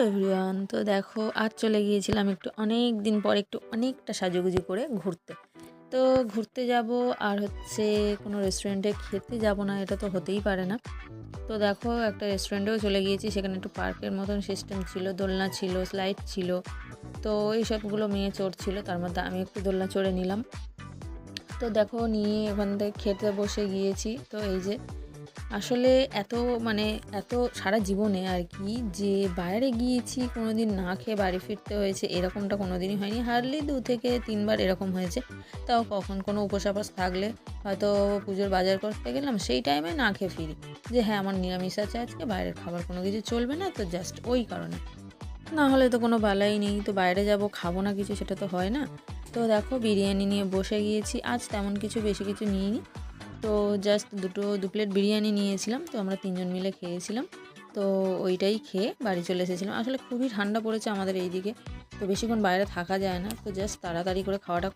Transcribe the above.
Everyone, তো দেখো আজ চলে গিয়েছিলাম একটু অনেক দিন পর একটু অনেকটা সাজুগুজু করে ঘুরতে। তো ঘুরতে যাব আর কোনো রেস্টুরেন্টে খেতে যাব না, এটা তো হতেই পারে না। তো দেখো একটা রেস্টুরেন্টেও চলে গিয়েছি, সেখানে একটু পার্কের মতন সিস্টেম ছিল, দোলনা ছিল, স্লাইড ছিল। তো এই সবগুলো মেয়ে চড়ছিল, তার মধ্যে আমি একটু দোলনা চড়ে নিলাম। তো দেখো নিয়ে ওখান থেকে খেতে বসে গিয়েছি। তো এই যে আসলে এত মানে এত সারা জীবনে আর কি, যে বাইরে গিয়েছি কোনোদিন না খেয়ে বাড়ি ফিরতে হয়েছে এরকমটা কোনোদিনই হয়নি। হার্ডলি 2 থেকে 3 বার এরকম হয়েছে। তাও কখন কোনো উপোস আপাস থাকলে, হয়তো পুজোর বাজার করতে গেলাম, সেই টাইমে না খেয়ে ফিরি, যে হ্যাঁ আমার নিরামিষ আছে আজকে, বাইরের খাবার কোনো কিছু চলবে না, তো জাস্ট ওই কারণে। না হলে তো কোনো বালাই নেই, তো বাইরে যাব খাবো না কিছু, সেটা তো হয় না। তো দেখো বিরিয়ানি নিয়ে বসে গিয়েছি, আজ তেমন কিছু বেশি কিছু নিইনি। তো জাস্ট দু প্লেট বিরিয়ানি নিয়েছিলাম, তো আমরা 3জন মিলে খেয়েছিলাম। তো ওইটাই খেয়ে বাড়ি চলে এসেছিলাম। আসলে খুবই ঠান্ডা পড়েছে আমাদের এইদিকে, তো বেশিক্ষণ বাইরে থাকা যায় না, তো জাস্ট তাড়াতাড়ি করে খাওয়াটা